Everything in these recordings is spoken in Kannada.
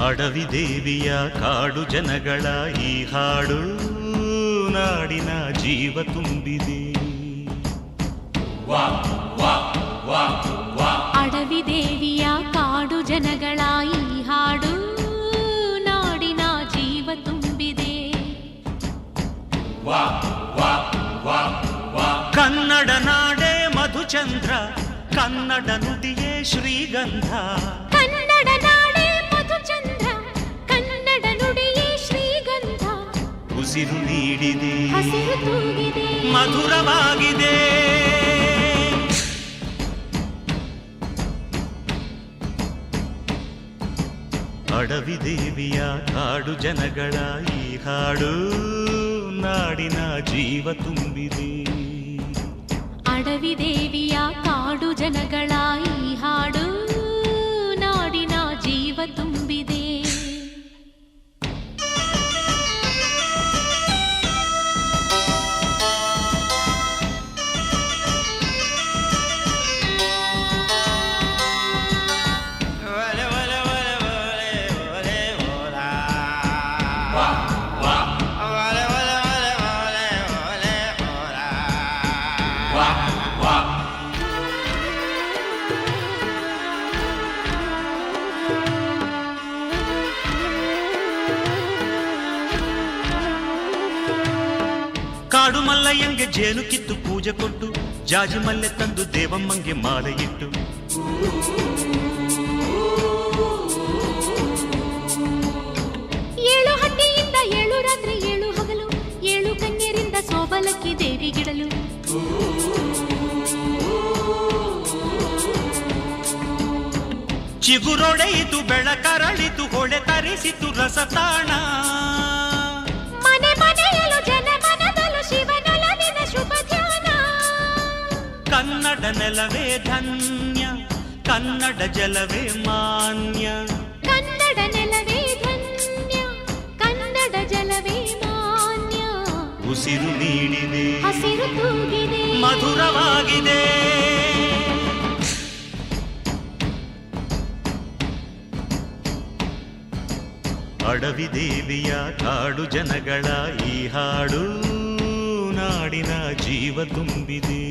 ಅಡವಿ ದೇವಿಯ ಕಾಡು ಜನಗಳ ಈ ಹಾಡು ನಾಡಿನ ಜೀವ ತುಂಬಿದೆ. ಅಡವಿ ದೇವಿಯ ಕಾಡು ಜನಗಳ ಈ ಹಾಡು ನಾಡಿನ ಜೀವ ತುಂಬಿದೆ. ಕನ್ನಡ ನಾಡೇ ಮಧುಚಂದ್ರ, ಕನ್ನಡ ನುಡಿಯೇ ಶ್ರೀಗಂಧ. ಕನ್ನಡ ನಾಡೇ ಮಧುಚಂದ್ರ, ಕನ್ನಡ ನುಡಿಯೇ ಶ್ರೀಗಂಧ. ಉಸಿರು ನೀಡಿದೆ, ಹಸಿರು ತೂಗಿದೆ, ಮಧುರವಾಗಿದೆ. ಅಡವಿ ದೇವಿಯ ಕಾಡು ಜನಗಳ ಈ ಹಾಡು ನಾಡಿನ ಜೀವ ತುಂಬಿದೆ. ಅಡವಿ ದೇವಿಯ ಕಾಡು ಜನಗಳ ಈ ಹಾಡು ನಾಡಿನ ಜೀವ ತುಂಬಿದೆ. ಕಾಡು ಮಲ್ಲಯ್ಯಂಗೆ ಜೇನು ಕಿತ್ತು ಪೂಜೆ ಕೊಟ್ಟು, ಜಾಜಿ ಮಲ್ಲೆ ತಂದು ದೇವಮ್ಮಂಗೆ ಮಾಲೆ ಇಟ್ಟು, ಏಳು ಹಟ್ಟಿಯಿಂದ ಏಳು ರಾತ್ರಿ ಏಳು ಹಗಲು, ಏಳು ಕನ್ಯರಿಂದ ಸೋಬಲಕ್ಕಿ ದೇವಿಗಿಡಲು. ಚಿಗುರೊಡೆಯಿತು ಬೆಳಕರಳಿತು, ಹೊಳೆ ತರಿಸಿತು ರಸತಾಣ. ಮನೆ ಮನೆಯಲು ಜನ ಮನದಲು ಶಿವನೊಲವಿನ ಶುಭ ಧ್ಯಾನ. ಕನ್ನಡ ನೆಲವೇ ಧನ್ಯ, ಕನ್ನಡ ಜಲವೇ ಮಾನ್ಯ. ಕನ್ನಡ ನೆಲವೇ ಧನ್ಯ, ಕನ್ನಡ ಜಲವೇ ಮಾನ್ಯ. ಉಸಿರು ನೀಡಿದೆ, ಹಸಿರು ತೂಗಿದೆ, ಮಧುರವಾಗಿದೆ. ಅಡವಿ ದೇವಿಯ ಕಾಡು ಜನಗಳ ಈ ಹಾಡು ನಾಡಿನ ಜೀವ ತುಂಬಿದೆ.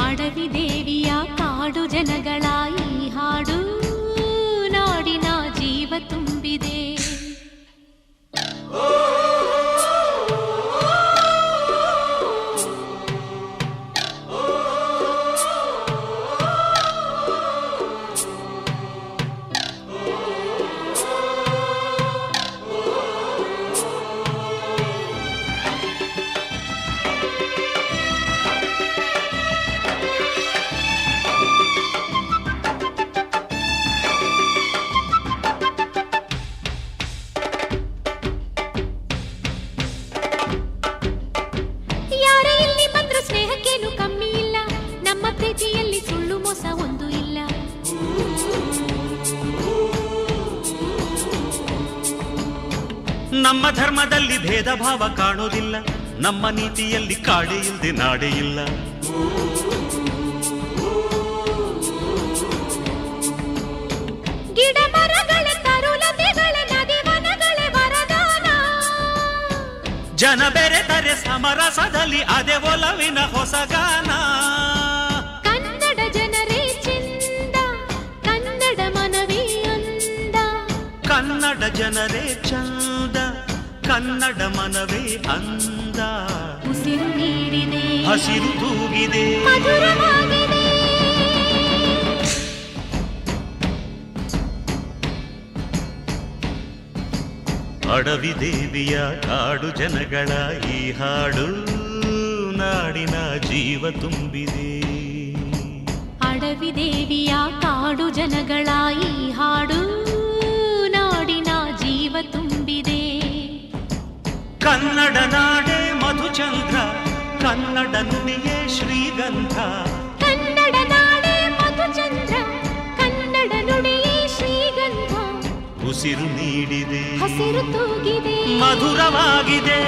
ಅಡವಿ ದೇವಿಯ ಕಾಡು ಜನಗಳ ಈ ಹಾಡು ನಾಡಿನ ಜೀವ ತುಂಬಿದೆ. ಪ್ರೀತಿಯಲ್ಲಿ ಸುಳ್ಳು ಮೋಸ ಒಂದು ಇಲ್ಲ. ನಮ್ಮ ಧರ್ಮದಲ್ಲಿ ಭೇದ ಭಾವ ಕಾಣೋದಿಲ್ಲ, ನಮ್ಮ ನೀತಿಯಲ್ಲಿ ಕಾಡೆ ಇಲ್ಲದೆ ನಾಡೆ ಇಲ್ಲ. ಗಿಡ ಮರಗಳ ತರುಲತೆಗಳ ನದಿ ವನಗಳ ವರದಾನ. ಜನ ಬೆರೆತರೆ ಸಮರಸದಲ್ಲಿ ಅದೇ ಒಲವಿನ ಹೊಸಗಾನ. ಕನ್ನಡ ಜನರೇ ಚಂದ, ಕನ್ನಡ ಮನವೇ ಅಂದ. ಉಸಿರು ನೀಡಿದೆ, ಹಸಿರು ತೂಗಿದೆ, ಮಧುರವಾಗಿದೆ. ಅಡವಿ ದೇವಿಯ ಕಾಡು ಜನಗಳ ಈ ಹಾಡು ನಾಡಿನ ಜೀವ ತುಂಬಿದೆ. ಅಡವಿ ದೇವಿಯ ಕಾಡು ಜನಗಳ ಈ ಹಾಡು ನಾಡಿನ ಜೀವ ತುಂಬಿದೆ. ಕನ್ನಡ ನಾಡೇ ಮಧುಚಂದ್ರ, ಕನ್ನಡ ನುಡಿಯೇ ಶ್ರೀಗಂಧ. ಕನ್ನಡ ನಾಡೇ ಮಧುಚಂದ್ರ, ಕನ್ನಡ ನುಡಿಯೇ ಶ್ರೀಗಂಧ. ಉಸಿರು ನೀಡಿದೆ, ಹಸಿರು ತೂಗಿದೆ, ಮಧುರವಾಗಿದೆ.